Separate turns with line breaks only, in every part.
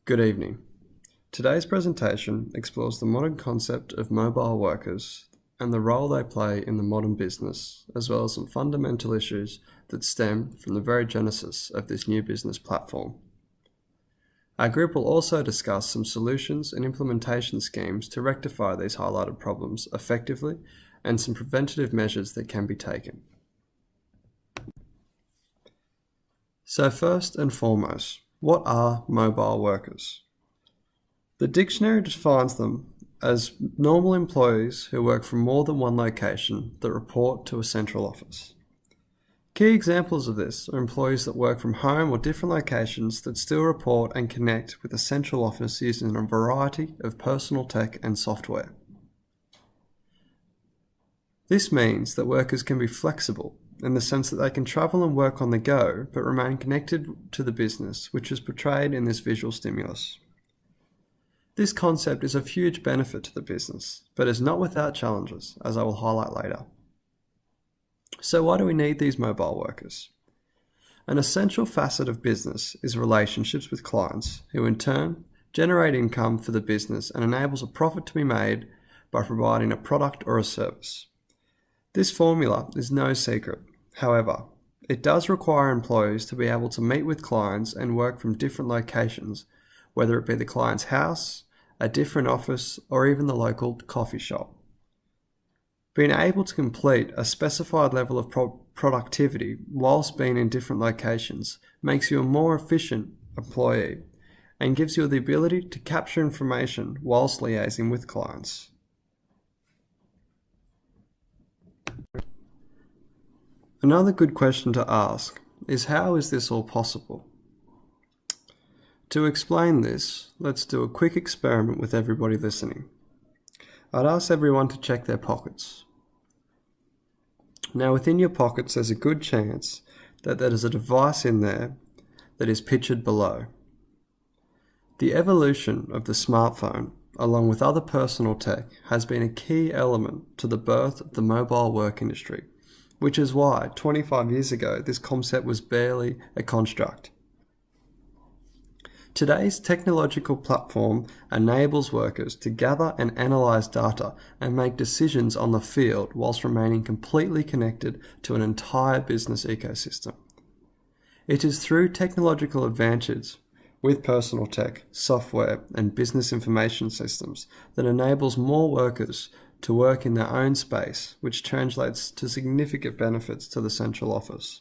Good evening. Today's presentation explores the modern concept of mobile workers and the role they play in the modern business, as well as some fundamental issues that stem from the very genesis of this new business platform. Our group will also discuss some solutions and implementation schemes to rectify these highlighted problems effectively and some preventative measures that can be taken. So first and foremost, what are mobile workers? The dictionary defines them as normal employees who work from more than one location that report to a central office. Key examples of this are employees that work from home or different locations that still report and connect with a central office using a variety of personal tech and software. This means that workers can be flexible in the sense that they can travel and work on the go, but remain connected to the business, which is portrayed in this visual stimulus. This concept is of huge benefit to the business, but is not without challenges, as I will highlight later. So why do we need these mobile workers? An essential facet of business is relationships with clients, who in turn generate income for the business and enables a profit to be made by providing a product or a service. This formula is no secret. However, it does require employees to be able to meet with clients and work from different locations, whether it be the client's house, a different office, or even the local coffee shop. Being able to complete a specified level of productivity whilst being in different locations makes you a more efficient employee and gives you the ability to capture information whilst liaising with clients. Another good question to ask is, how is this all possible? To explain this, let's do a quick experiment with everybody listening. I'd ask everyone to check their pockets. Now, within your pockets, there's a good chance that there's a device in there that is pictured below. The evolution of the smartphone, along with other personal tech, has been a key element to the birth of the mobile work industry, which is why 25 years ago this concept was barely a construct. Today's technological platform enables workers to gather and analyze data and make decisions on the field whilst remaining completely connected to an entire business ecosystem. It is through technological advances with personal tech, software, and business information systems that enables more workers to work in their own space, which translates to significant benefits to the central office.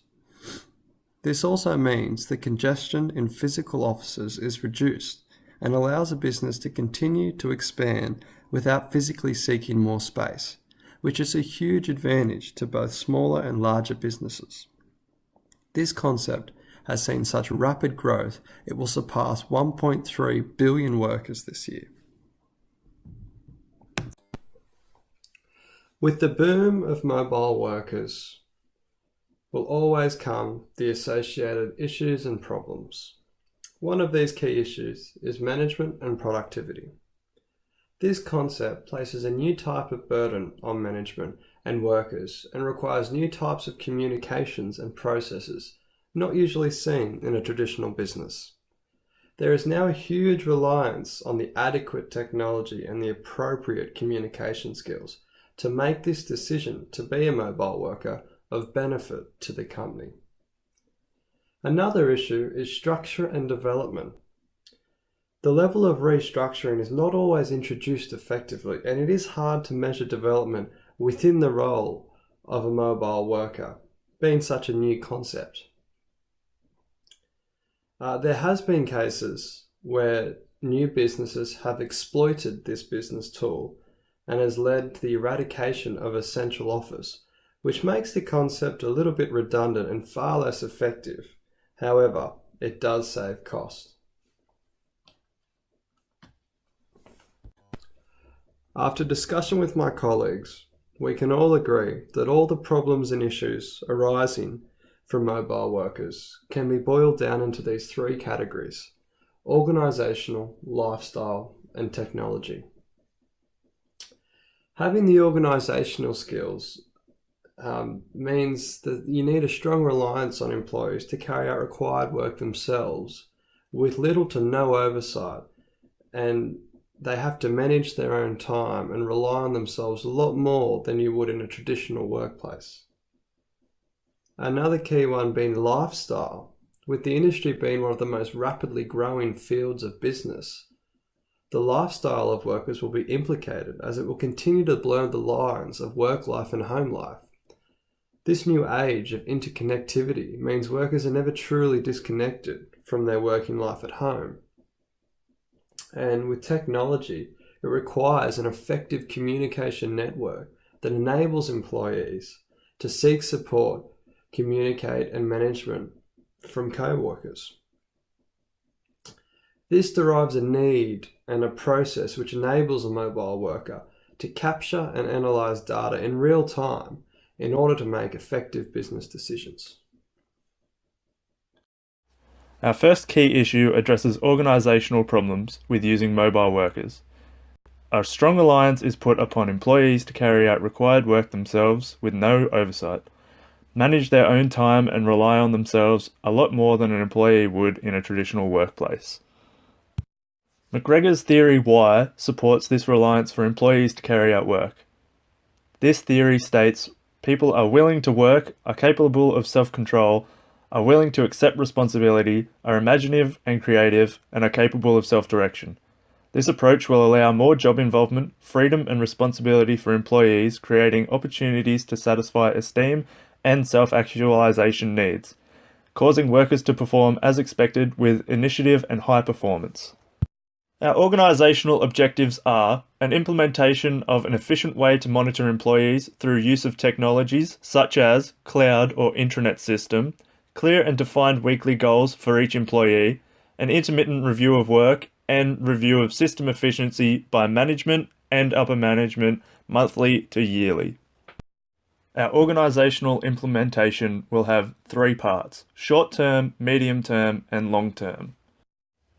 This also means the congestion in physical offices is reduced and allows a business to continue to expand without physically seeking more space, which is a huge advantage to both smaller and larger businesses. This concept has seen such rapid growth, it will surpass 1.3 billion workers this year. With the boom of mobile workers will always come the associated issues and problems. One of these key issues is management and productivity. This concept places a new type of burden on management and workers and requires new types of communications and processes not usually seen in a traditional business. There is now a huge reliance on the adequate technology and the appropriate communication skills to make this decision to be a mobile worker of benefit to the company. Another issue is structure and development. The level of restructuring is not always introduced effectively, and it is hard to measure development within the role of a mobile worker, being such a new concept. There has been cases where new businesses have exploited this business tool and has led to the eradication of a central office, which makes the concept a little bit redundant and far less effective. However, it does save cost. After discussion with my colleagues, we can all agree that all the problems and issues arising from mobile workers can be boiled down into these three categories: organisational, lifestyle, and technology. Having the organisational skills means that you need a strong reliance on employees to carry out required work themselves with little to no oversight, and they have to manage their own time and rely on themselves a lot more than you would in a traditional workplace. Another key one being lifestyle. With the industry being one of the most rapidly growing fields of business, the lifestyle of workers will be implicated as it will continue to blur the lines of work life and home life. This new age of interconnectivity means workers are never truly disconnected from their working life at home. And with technology, it requires an effective communication network that enables employees to seek support, communicate, and management from co-workers. This derives a need and a process which enables a mobile worker to capture and analyze data in real time in order to make effective business decisions.
Our first key issue addresses organisational problems with using mobile workers. A strong reliance is put upon employees to carry out required work themselves with no oversight, manage their own time and rely on themselves a lot more than an employee would in a traditional workplace. McGregor's theory Y supports this reliance for employees to carry out work. This theory states people are willing to work, are capable of self-control, are willing to accept responsibility, are imaginative and creative, and are capable of self-direction. This approach will allow more job involvement, freedom and responsibility for employees, creating opportunities to satisfy esteem and self-actualization needs, causing workers to perform as expected with initiative and high performance. Our organisational objectives are an implementation of an efficient way to monitor employees through use of technologies such as cloud or intranet system, clear and defined weekly goals for each employee, an intermittent review of work, and review of system efficiency by management and upper management monthly to yearly. Our organisational implementation will have 3 parts: short-term, medium-term, and long-term.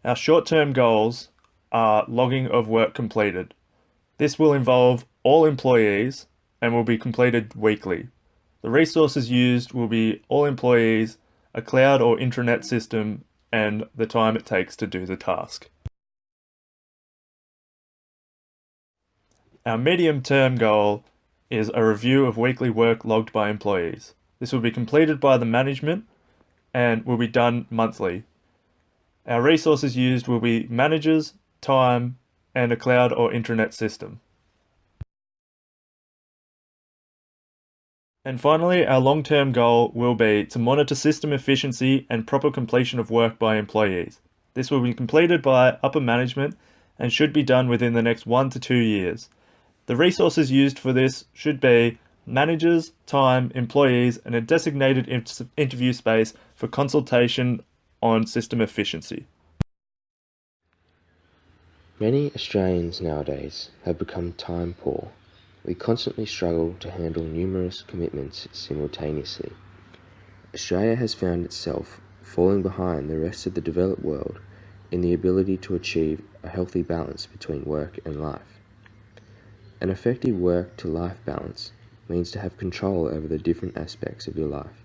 Our short-term goals are logging of work completed. This will involve all employees and will be completed weekly. The resources used will be all employees, a cloud or intranet system, and the time it takes to do the task. Our medium-term goal is a review of weekly work logged by employees. This will be completed by the management and will be done monthly. Our resources used will be managers, time, and a cloud or intranet system. And finally, our long-term goal will be to monitor system efficiency and proper completion of work by employees. This will be completed by upper management and should be done within the next 1 to 2 years. The resources used for this should be managers, time, employees, and a designated interview space for consultation on system efficiency.
Many Australians nowadays have become time poor. We constantly struggle to handle numerous commitments simultaneously. Australia has found itself falling behind the rest of the developed world in the ability to achieve a healthy balance between work and life. An effective work-to-life balance means to have control over the different aspects of your life,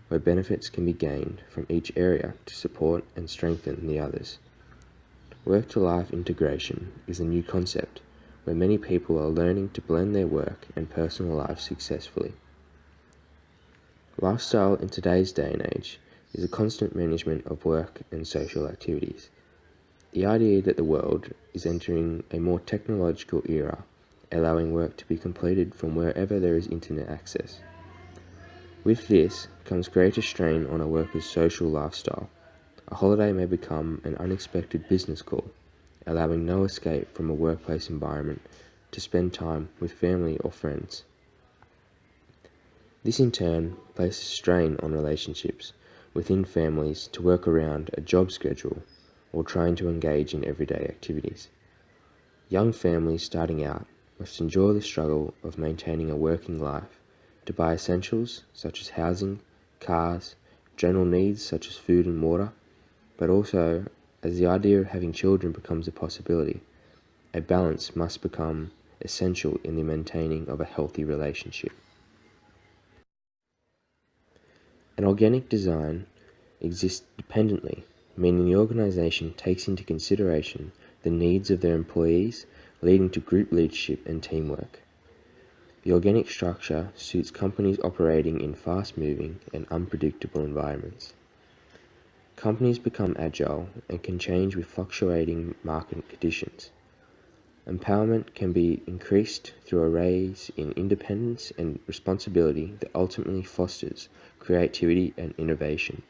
where benefits can be gained from each area to support and strengthen the others. Work-to-life integration is a new concept where many people are learning to blend their work and personal lives successfully. Lifestyle in today's day and age is a constant management of work and social activities. The idea that the world is entering a more technological era, allowing work to be completed from wherever there is internet access. With this comes greater strain on a worker's social lifestyle. A holiday may become an unexpected business call, allowing no escape from a workplace environment to spend time with family or friends. This in turn places strain on relationships within families to work around a job schedule or trying to engage in everyday activities. Young families starting out must endure the struggle of maintaining a working life to buy essentials such as housing, cars, general needs such as food and water, but also, as the idea of having children becomes a possibility, a balance must become essential in the maintaining of a healthy relationship. An organic design exists dependently meaning the organisation takes into consideration the needs of their employees, leading to group leadership and teamwork. The organic structure suits companies operating in fast-moving and unpredictable environments. Companies become agile and can change with fluctuating market conditions. Empowerment can be increased through a raise in independence and responsibility that ultimately fosters creativity and innovation.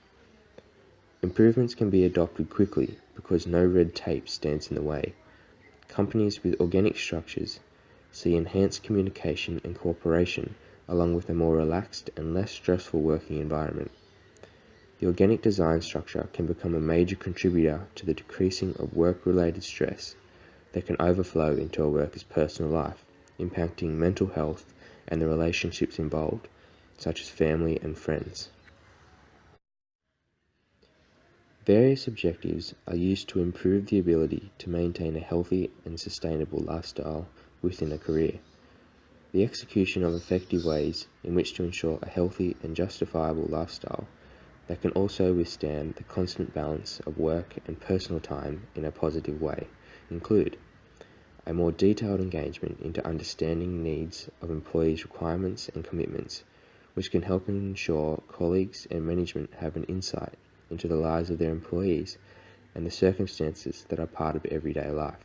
Improvements can be adopted quickly because no red tape stands in the way. Companies with organic structures see enhanced communication and cooperation along with a more relaxed and less stressful working environment. The organic design structure can become a major contributor to the decreasing of work-related stress that can overflow into a worker's personal life, impacting mental health and the relationships involved, such as family and friends. Various objectives are used to improve the ability to maintain a healthy and sustainable lifestyle within a career. The execution of effective ways in which to ensure a healthy and justifiable lifestyle that can also withstand the constant balance of work and personal time in a positive way include a more detailed engagement into understanding needs of employees' requirements and commitments, which can help ensure colleagues and management have an insight into the lives of their employees and the circumstances that are part of everyday life.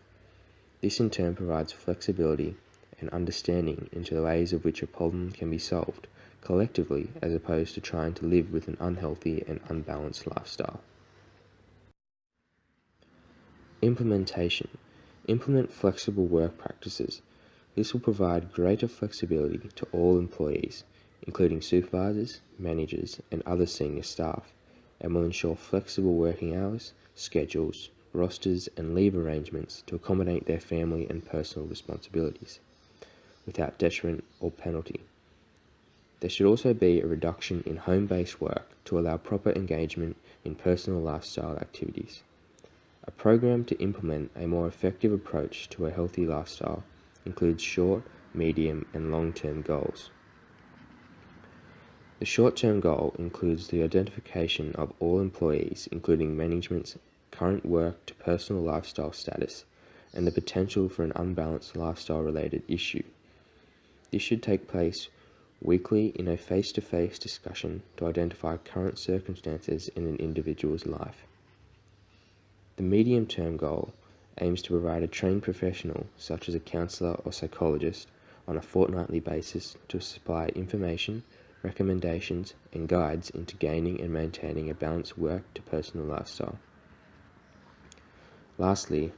This in turn provides flexibility and understanding into the ways of which a problem can be solved collectively as opposed to trying to live with an unhealthy and unbalanced lifestyle. Implementation. Implement flexible work practices. This will provide greater flexibility to all employees, including supervisors, managers, and other senior staff, and will ensure flexible working hours, schedules, rosters, and leave arrangements to accommodate their family and personal responsibilities, without detriment or penalty. There should also be a reduction in home-based work to allow proper engagement in personal lifestyle activities. A program to implement a more effective approach to a healthy lifestyle includes short, medium, and long-term goals. The short-term goal includes the identification of all employees, including management's current work to personal lifestyle status, and the potential for an unbalanced lifestyle-related issue. This should take place weekly in a face-to-face discussion to identify current circumstances in an individual's life. The medium-term goal aims to provide a trained professional, such as a counsellor or psychologist, on a fortnightly basis to supply information, recommendations, and guides into gaining and maintaining a balanced work to personal lifestyle. Lastly,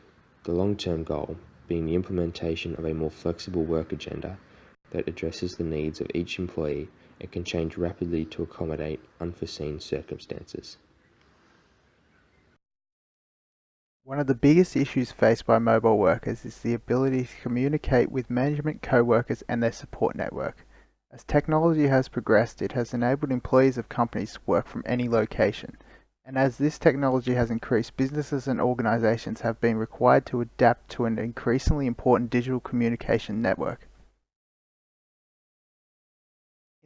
the long-term goal being the implementation of a more flexible work agenda that addresses the needs of each employee and can change rapidly to accommodate unforeseen circumstances.
One of the biggest issues faced by mobile workers is the ability to communicate with management, co-workers, and their support network. As technology has progressed, it has enabled employees of companies to work from any location. And as this technology has increased, businesses and organizations have been required to adapt to an increasingly important digital communication network.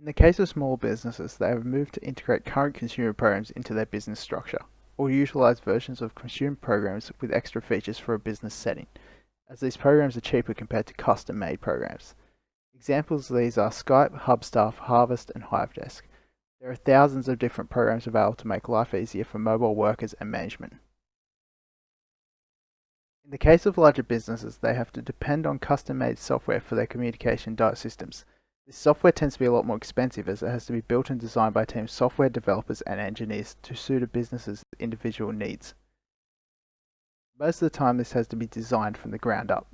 In the case of small businesses, they have moved to integrate current consumer programs into their business structure, or utilize versions of consumer programs with extra features for a business setting, as these programs are cheaper compared to custom-made programs. Examples of these are Skype, Hubstaff, Harvest, and Hivedesk. There are thousands of different programs available to make life easier for mobile workers and management. In the case of larger businesses, they have to depend on custom-made software for their communication data systems. This software tends to be a lot more expensive as it has to be built and designed by teams of software developers and engineers to suit a business's individual needs. Most of the time this has to be designed from the ground up.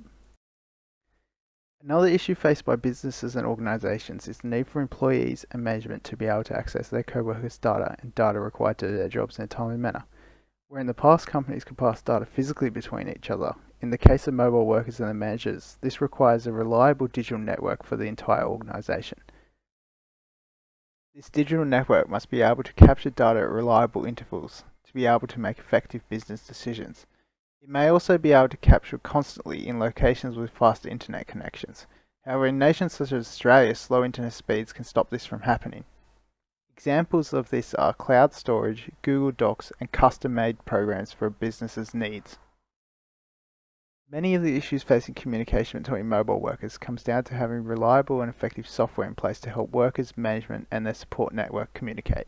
Another issue faced by businesses and organizations is the need for employees and management to be able to access their co-workers' data and data required to do their jobs in a timely manner. Where in the past companies could pass data physically between each other, in the case of mobile workers and their managers, this requires a reliable digital network for the entire organization. This digital network must be able to capture data at reliable intervals to be able to make effective business decisions. It may also be able to capture constantly in locations with faster internet connections. However, in nations such as Australia, slow internet speeds can stop this from happening. Examples of this are cloud storage, Google Docs, and custom-made programs for a business's needs. Many of the issues facing communication between mobile workers comes down to having reliable and effective software in place to help workers, management, and their support network communicate.